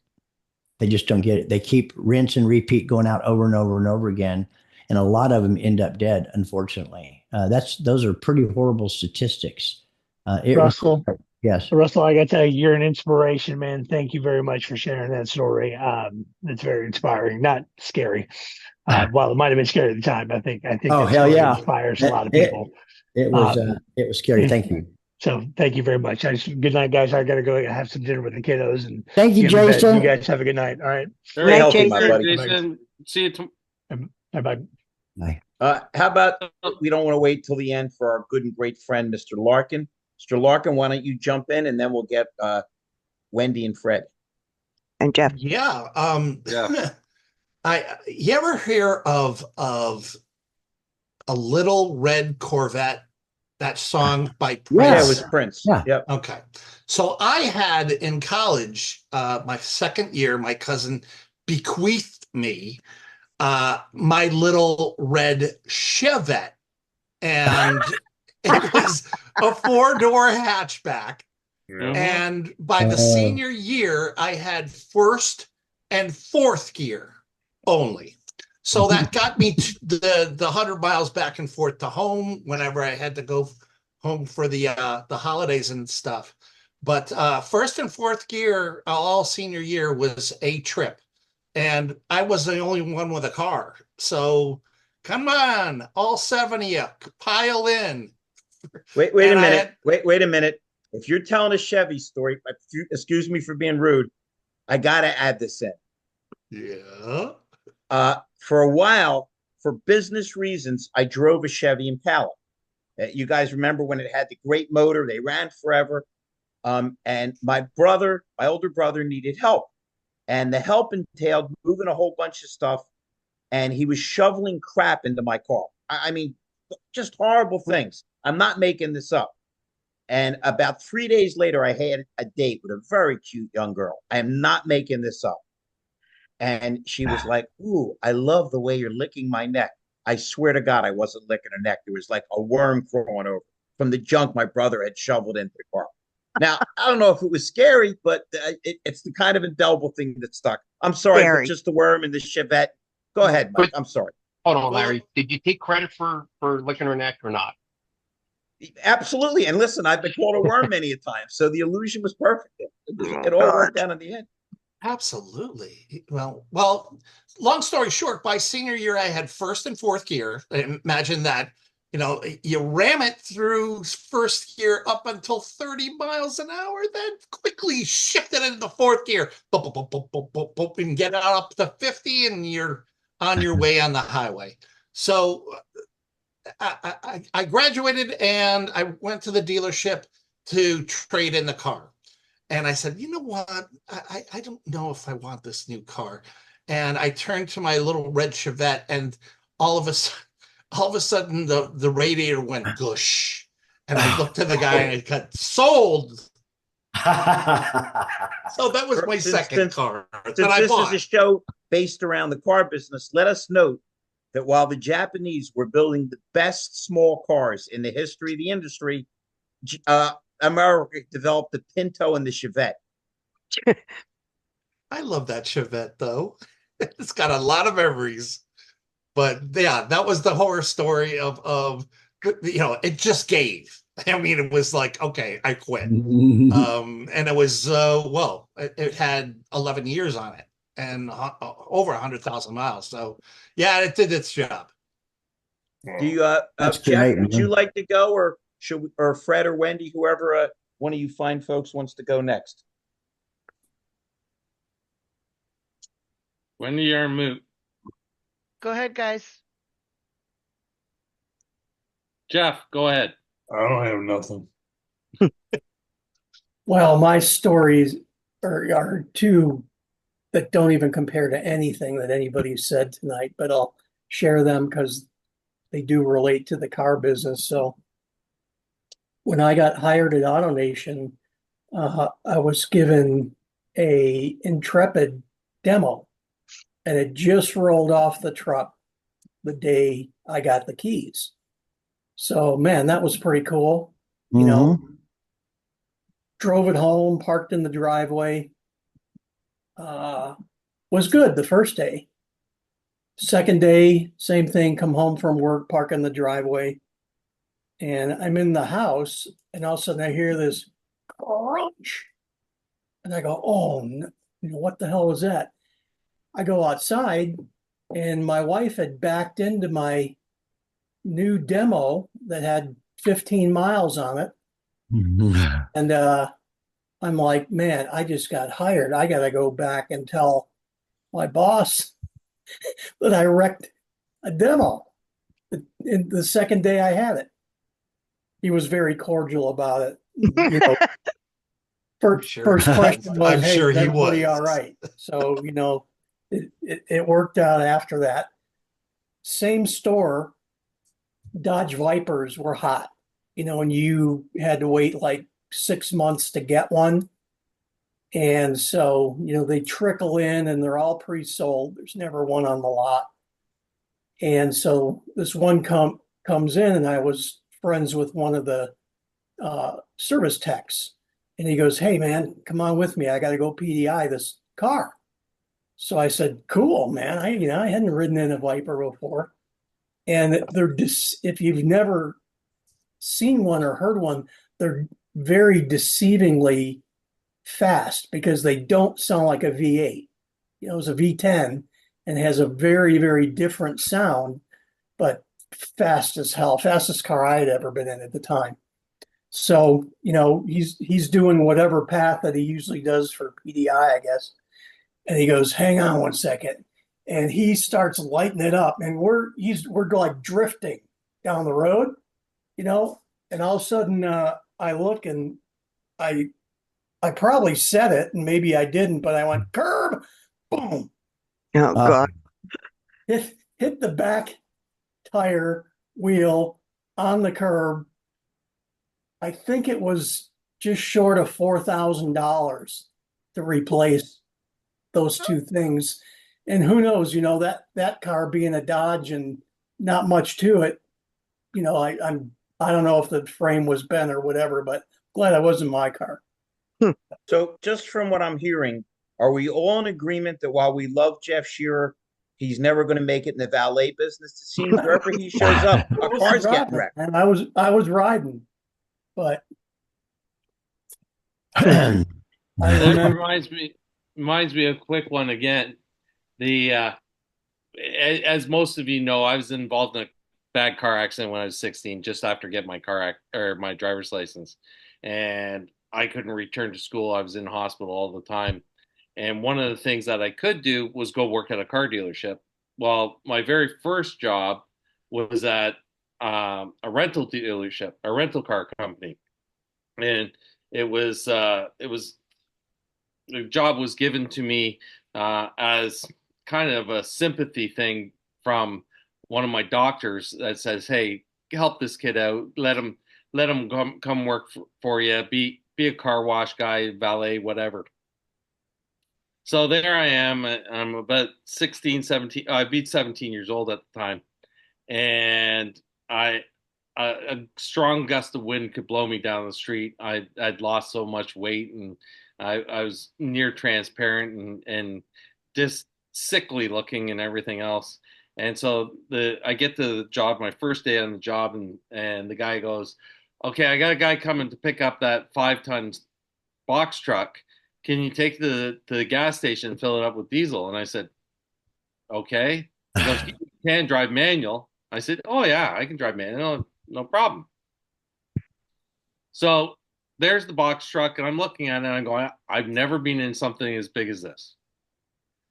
They just don't get it. They keep rinse and repeat going out over and over and over again. And a lot of them end up dead, unfortunately. Those are pretty horrible statistics. Russell. Yes. Russell, I got to tell you, you're an inspiration, man. Thank you very much for sharing that story. It's very inspiring, not scary. While it might have been scary at the time, I think Oh, hell yeah. Inspires a lot of people. It was scary. Thank you. So thank you very much. Good night, guys. I got to go have some dinner with the kiddos and Thank you, get in bed. Jason. You guys have a good night. All right. All Stay Night, healthy, my Jason. buddy. Jason. See you tomorrow. Bye-bye. Bye. How about we don't want to wait till the end for our good and great friend, Mr. Larkin. Mr. Larkin, why don't you jump in and then we'll get Wendy and Fred. And Jeff. Yeah. Yeah. You ever hear of A Little Red Corvette? That song by Prince. Yeah, Yes. it was Prince. Yeah. Yep. Okay. So I had in college, my second year, my cousin bequeathed me my little red Chevette. And it was a 4-door hatchback. Mhm. And by the senior year, I had first and fourth gear only. So that got me to the 100 miles back and forth to home whenever I had to go home for the holidays and stuff. But first and fourth gear, all senior year was a trip. And I was the only one with a car. So come on, all 7 of you, pile in. Wait a And I minute. had- Wait a minute. If you're telling a Chevy story, excuse me for being rude, I gotta add this in. Yeah. For a while, for business reasons, I drove a Chevy Impala. You guys remember when it had the great motor? They ran forever. And my older brother, needed help. And the help entailed moving a whole bunch of stuff. And he was shoveling crap into my car. I mean, just horrible things. I'm not making this up. And about 3 days later, I had a date with a very cute young girl. I am not making this up. And she was like, "Ooh, I love the way you're licking my neck." I swear to God, I wasn't licking her neck. There was like a worm crawling over from the junk my brother had shoveled into the car. Now, I don't know if it was scary, but it's the kind of indelible thing that stuck. I'm sorry, Scary. but just the worm in the Chevette. Go ahead, Mike. I'm sorry. Hold on, Larry. Did you take credit for licking her neck or not? Absolutely. And listen, I've been called a worm many a time. So the illusion was perfect. It all worked out in the end. Absolutely. Well, long story short, by senior year, I had first and fourth gear. Imagine that, you ram it through first gear up until 30 miles an hour, then quickly shift it into fourth gear, boop, boop, boop, boop, boop, boop, boop, and get up to 50 and you're on your way on the highway. So I graduated and I went to the dealership to trade in the car. And I said, you know what? I don't know if I want this new car. And I turned to my little red Chevette, and all of a sudden, the radiator went gush. And I looked at the guy and I got sold. So that was my second car that Since I this bought. is a show based around the car business, let us note that while the Japanese were building the best small cars in the history of the industry, America developed the Pinto and the Chevette. I love that Chevette, though. It's got a lot of memories. But yeah, that was the horror story of it just gave. I mean, it was like, okay, I quit. And it was it had 11 years on it and over 100,000 miles. So yeah, it did its job. Do you, That's Jeff, great, would man. you like to go, or should we, or Fred or Wendy, whoever one of you fine folks wants to go next? When you're moot. Go ahead, guys. Jeff, go ahead. I don't have nothing. Well, my stories are two that don't even compare to anything that anybody said tonight, but I'll share them because they do relate to the car business. So when I got hired at AutoNation, I was given a Intrepid demo, and it just rolled off the truck the day I got the keys. So, man, that was pretty cool. You know, drove it home, parked in the driveway. Was good the first day. Second day, same thing, come home from work, park in the driveway. And I'm in the house, and all of a sudden I hear this crunch. And I go, oh, what the hell was that? I go outside, and my wife had backed into my new demo that had 15 miles on it And I'm like, man, I just got hired. I got to go back and tell my boss that I wrecked a demo in the second day I had it. He was very cordial about it. You know, I'm first, sure. first question was, I'm hey, sure is he everybody was. all right? So, it worked out after that. Same store, Dodge Vipers were hot, and you had to wait like 6 months to get one. And so, they trickle in and they're all pre-sold. There's never one on the lot. And so this one comes in, and I was friends with one of the service techs. And he goes, hey, man, come on with me. I got to go PDI this car. So I said, cool, man. I hadn't ridden in a Viper before. And if you've never seen one or heard one, they're very deceivingly fast because they don't sound like a V8. It's a V10 and has a very, very different sound, but fast as hell, fastest car I had ever been in at the time. So, he's doing whatever path that he usually does for PDI, I guess. And he goes, hang on one second. And he starts lighting it up. And we're like drifting down the road, and all of a sudden I look and I probably said it, and maybe I didn't, but I went curb, boom, Oh God. hit the back tire wheel on the curb. I think it was just short of $4,000 to replace those two things. And who knows, that car being a Dodge and not much to it, I don't know if the frame was bent or whatever, but glad it wasn't my car. So, just from what I'm hearing, are we all in agreement that while we love Jeff Shearer, he's never going to make it in the valet business? It seems wherever he shows up, a car's getting wrecked. And I was riding, but That I remember. reminds me of a quick one again. The as most of you know, I was involved in a bad car accident when I was 16, just after getting my driver's license, and I couldn't return to school. I was in hospital all the time, and one of the things that I could do was go work at a car dealership. Well, my very first job was at a rental dealership, a rental car company, and it was the job was given to me as kind of a sympathy thing from one of my doctors that says, "Hey, help this kid out. Let him come work for you. Be a car wash guy, valet, whatever." So there I am. I'm about 16, 17. I beat 17 years old at the time, and I a strong gust of wind could blow me down the street. I'd lost so much weight, and I was near transparent and just sickly looking and everything else. And so I get to the job, my first day on the job, and the guy goes, "Okay, I got a guy coming to pick up that 5 ton box truck. Can you take to the gas station and fill it up with diesel?" And I said, "Okay." He goes, "You can drive manual." I said, "Oh yeah, I can drive manual, no problem." So there's the box truck, and I'm looking at it, and I'm going, I've never been in something as big as this.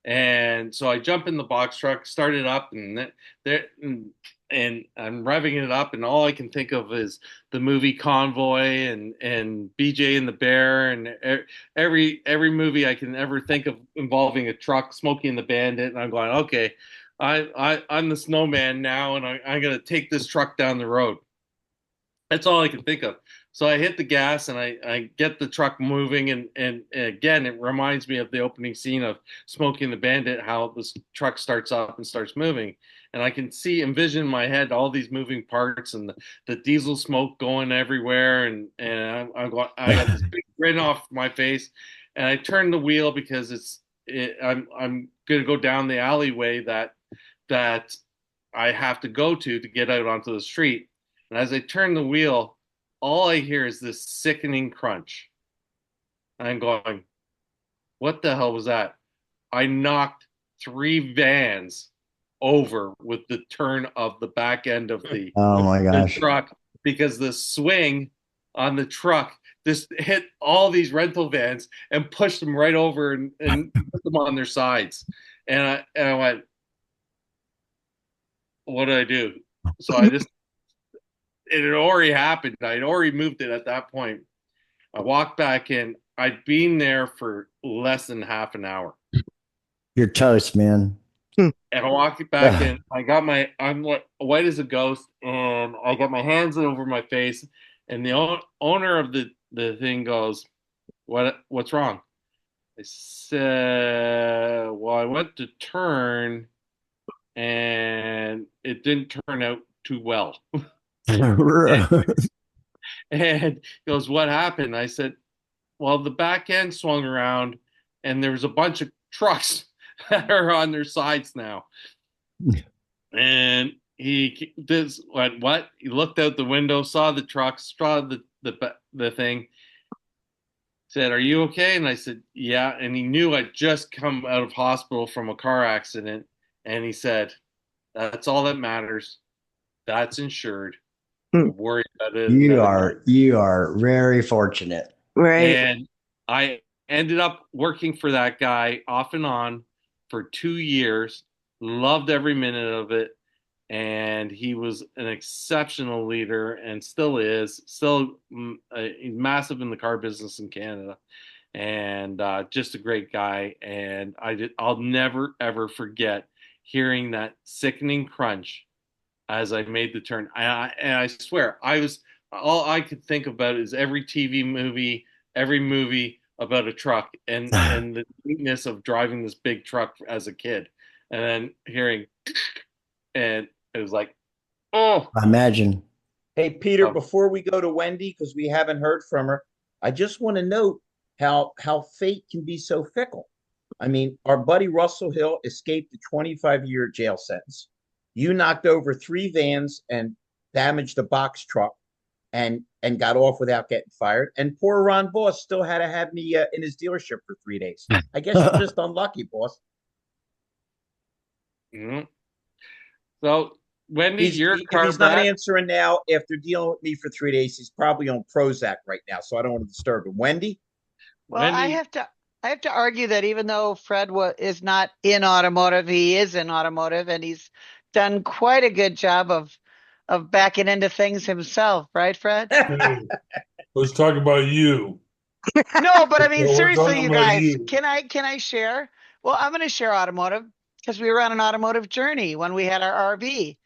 And so I jump in the box truck, start it up, and I'm revving it up, and all I can think of is the movie Convoy and BJ and the Bear, and every movie I can ever think of involving a truck, Smokey and the Bandit. And I'm going, okay, I'm the snowman now, and I'm gonna take this truck down the road. That's all I can think of. So I hit the gas and I get the truck moving, and again, it reminds me of the opening scene of Smokey and the Bandit, how this truck starts up and starts moving. And I can envision in my head all these moving parts and the diesel smoke going everywhere. And I got this big grin off my face. And I turn the wheel because I'm going to go down the alleyway that I have to go to get out onto the street. And as I turn the wheel, all I hear is this sickening crunch. I'm going, what the hell was that? I knocked 3 vans over with the turn of the back end of Oh my the gosh. truck because the swing on the truck just hit all these rental vans and pushed them right over and put them on their sides. And I went, what do I do? So it had already happened. I'd already moved it at that point. I walked back in. I'd been there for less than half an hour. You're toast, man. And I walked back in. I'm like white as a ghost, and I got my hands over my face. And the owner of the thing goes, "What's wrong?" I said, "Well, I went to turn, and it didn't turn out too well." And he goes, "What happened?" I said, "Well, the back end swung around, and there was a bunch of trucks that are on their sides now." And he went, "What?" He looked out the window, saw the trucks, saw the thing. Said, "Are you okay?" And I said, "Yeah." And he knew I'd just come out of hospital from a car accident. And he said, "That's all that matters. That's insured. We'll worry about it another time." You are very fortunate. Right. And I ended up working for that guy off and on for 2 years. Loved every minute of it. And he was an exceptional leader and still is, massive in the car business in Canada, and just a great guy. And I'll never ever forget hearing that sickening crunch as I made the turn. And I swear, all I could think about is every TV movie, every movie about a truck, and the neatness of driving this big truck as a kid, and then hearing, and it was like, oh. I imagine. Hey, Peter, before we go to Wendy, because we haven't heard from her, I just want to note how fate can be so fickle. I mean, our buddy Russell Hill escaped a 25-year jail sentence. You knocked over 3 vans and damaged a box truck and got off without getting fired. And poor Ron Boss still had to have me in his dealership for 3 days. I guess you're just unlucky, boss. Mm-hmm. So, Wendy, If he's not answering now after dealing with me for 3 days, he's probably on Prozac right now, so I don't want to disturb him. Wendy? Well, Wendy? I have to argue that even though Fred is not in automotive, he is in automotive, and he's done quite a good job of backing into things himself, right, Fred? Hey, let's talk about you. No, but I mean, Well, we're seriously, talking you about guys, you. can I share? Well, I'm going to share automotive because we were on an automotive journey when we had our RV.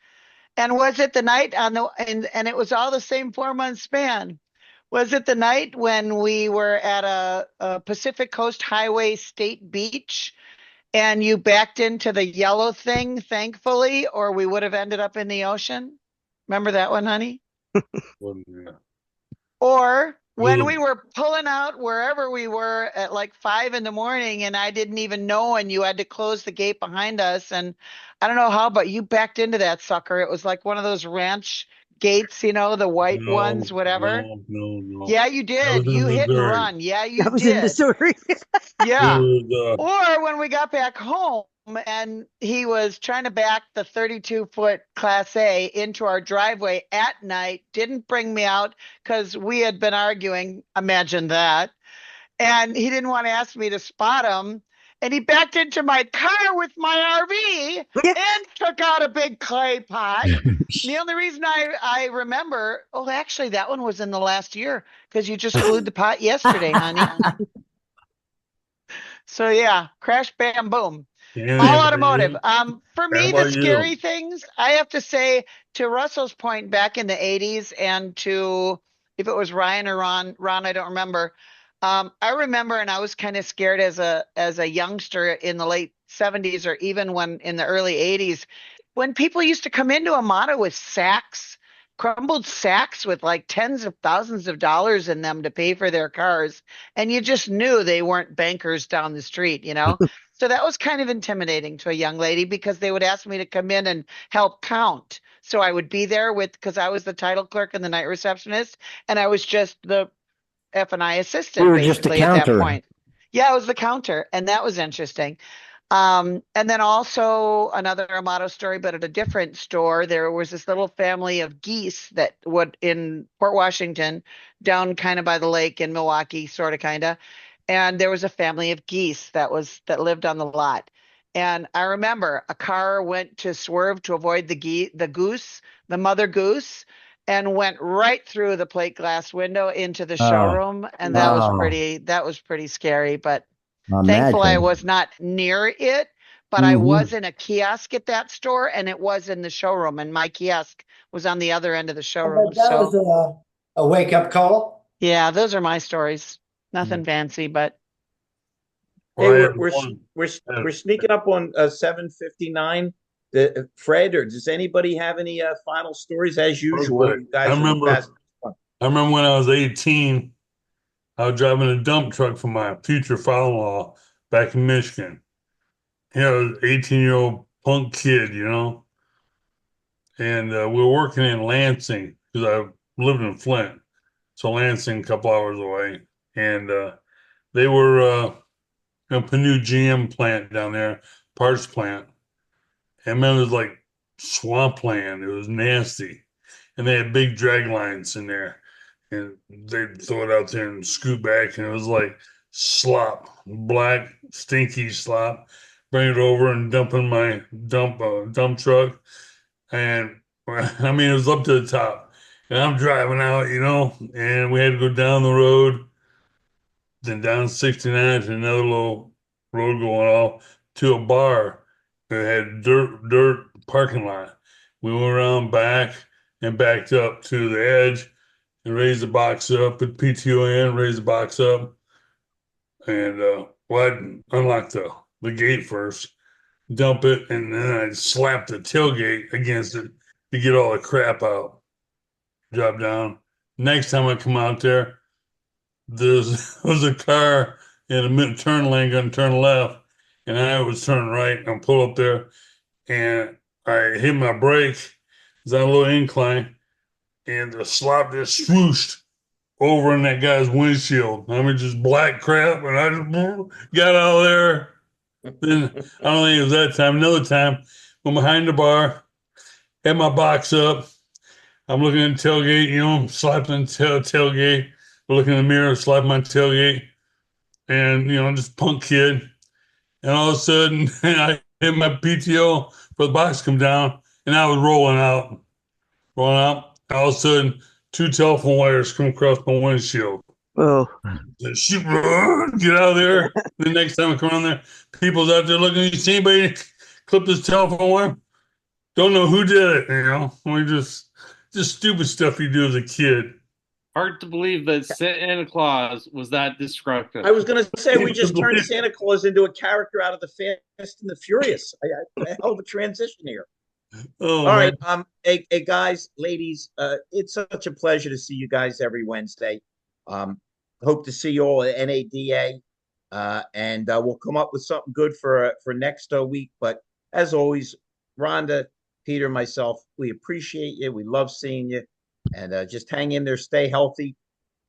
And was it the night and it was all the same 4-month span? Was it the night when we were at a Pacific Coast Highway State Beach and you backed into the yellow thing, thankfully, or we would have ended up in the ocean? Remember that one, honey? Or when we were pulling out wherever we were at like 5 in the morning and I didn't even know, and you had to close the gate behind us. And I don't know how, but you backed into that sucker. It was like one of those ranch gates, the white ones, whatever. No. Yeah, you did. You hit and run. Yeah, you That was in the did. story. Yeah. Or when we got back home and he was trying to back the 32-foot Class A into our driveway at night, didn't bring me out because we had been arguing. Imagine that. And he didn't want to ask me to spot him. And he backed into my car with my RV and took out a big clay pot. The only reason I remember, actually, that one was in the last year because you just glued the pot yesterday, honey. So yeah, crash, bam, boom. All automotive. For me, the scary things, I have to say, to Russell's point, back in the 80s, and to, if it was Ryan or Ron, I don't remember. I remember, and I was kind of scared as a youngster in the late 70s, or even when in the early 80s, when people used to come into Amada with sacks, crumbled sacks with like tens of thousands of dollars in them to pay for their cars, and you just knew they weren't bankers down the street, So that was kind of intimidating to a young lady because they would ask me to come in and help count. So I would be there because I was the title clerk and the night receptionist, and I was just the F&I assistant You were just the basically at that counter. point. Yeah, I was the counter, and that was interesting. And then also another Amato story, but at a different store, there was this little family of geese that would in Port Washington, down kind of by the lake in Milwaukee, sort of kind of. And there was a family of geese that lived on the lot. And I remember a car went to swerve to avoid the mother goose, and went right through the plate glass window into the showroom. And that was pretty scary, but thankful I was not near it, but I was in a kiosk at that store, and it was in the showroom, and my kiosk was on the other end of the showroom. That was a wake up call. Yeah, those are my stories. Nothing fancy, but Hey, we're sneaking up on 7:59. Fred, or does anybody have any final stories? As usual, you guys I remember when I was 18, I was driving a dump truck for my future father-in-law back in Michigan. You know, 18-year-old punk kid, you know. And we were working in Lansing because I lived in Flint. So Lansing, a couple hours away. And they were a new GM plant down there, parts plant. And man, it was like swampland. It was nasty. And they had big drag lines in there. And they'd throw it out there and scoot back. And it was like slop, black, stinky slop. Bring it over and dump in my dump truck. And I mean, it was up to the top. And I'm driving out, you know, and we had to go down the road, then down 69 to another little road going off to a bar that had dirt parking lot. We went around back and backed up to the edge and raised the box up, put PTO in, raised the box up. And I'd unlock the gate first, dump it, and then I'd slap the tailgate against it to get all the crap out. Drop down. Next time I come out there, there's a car in a mid turn lane going to turn left, and I was turning right and pull up there, and I hit my brake. It's on a little incline, and the slop just swooshed over in that guy's windshield. I mean, just black crap, and I just got out of there. Then I don't think it was that time. Another time, I'm behind the bar, had my box up. I'm looking at the tailgate, you know, slapping the tailgate. Looking in the mirror, slapping my tailgate, and you know, just punk kid. And all of a sudden, I hit my PTO for the box to come down, and I was rolling out. All of a sudden, two telephone wires come across my windshield. Oh. Shoot, run, get out of there. The next time I come around there, people's out there looking. You see anybody clip this telephone wire? Don't know who did it. You know, we just stupid stuff you do as a kid. Hard to believe that Santa Claus was that destructive. I was going to say we just turned Santa Claus into a character out of the Fast and the Furious. A hell of a transition here. Oh, all man. right, hey guys, ladies, it's such a pleasure to see you guys every Wednesday. Hope to see you all at NADA, and we'll come up with something good for next week. But as always, Rhonda, Peter, myself, we appreciate you. We love seeing you, and just hang in there, stay healthy.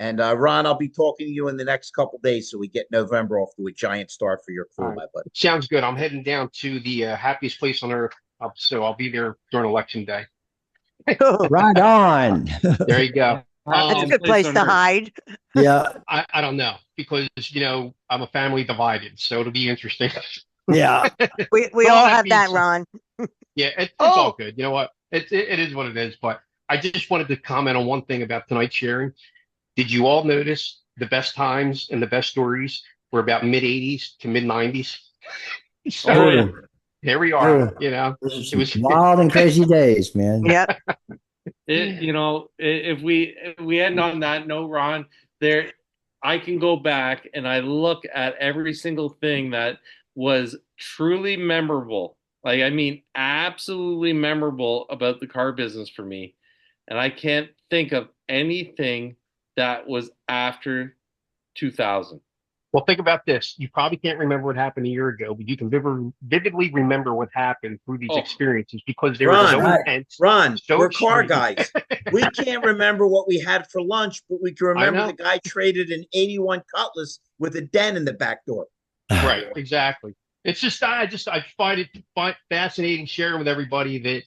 And Ron, I'll be talking to you in the next couple days, so we get November off to a giant start for your crew, my buddy. Sounds good. I'm heading down to the happiest place on earth, so I'll be there during election day. Right on. There you go. That's a good place to hide. Yeah. I don't know, because, you know, I'm a family divided, so it'll be interesting. Yeah. We all have that, Ron. Yeah, it's all good. You know what? It is what it is. But I just wanted to comment on one thing about tonight's sharing. Did you all notice the best times and the best stories were about mid 80s to mid 90s? So here we are. You know, it was wild and crazy days, man. Yep. You know, if we end on that note, Ron, I can go back and I look at every single thing that was truly memorable. Like, I mean, absolutely memorable about the car business for me. And I can't think of anything that was after 2000. Well, think about this. You probably can't remember what happened a year ago, but you can vividly remember what happened through these experiences, because they were so intense. Ron, so we're car guys. We can't remember what we had for lunch, but we can remember the guy traded an 81 Cutlass with a den in the back door. Right, exactly. It's just I find it fascinating sharing with everybody that,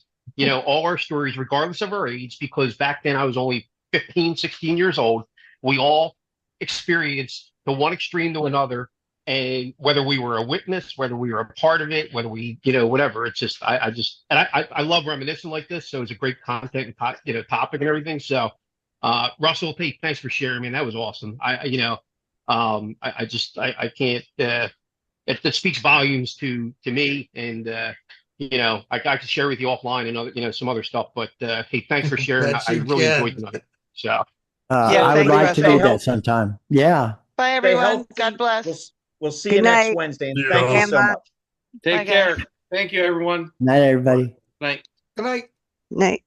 all our stories, regardless of our age, because back then I was only 15, 16 years old. We all experienced the one extreme to another. And whether we were a witness, whether we were a part of it, whether we, whatever, it's just, I love reminiscing like this. So it's a great content and, topic and everything. So, Russell, hey, thanks for sharing, man. That was awesome. I can't, it speaks volumes to me. And, I could share with you offline and other, some other stuff, but, hey, thanks for sharing. That I you really can. enjoyed tonight. So, Yeah, I would thanks, like to Russell. do that sometime. Yeah. Bye, Stay everyone. healthy. God bless. We'll see Good you next night. Wednesday. And Yeah. thank you so Emma. much. Take Bye, care. guys. Thank you, everyone. Night, everybody. Night. Good night. Night.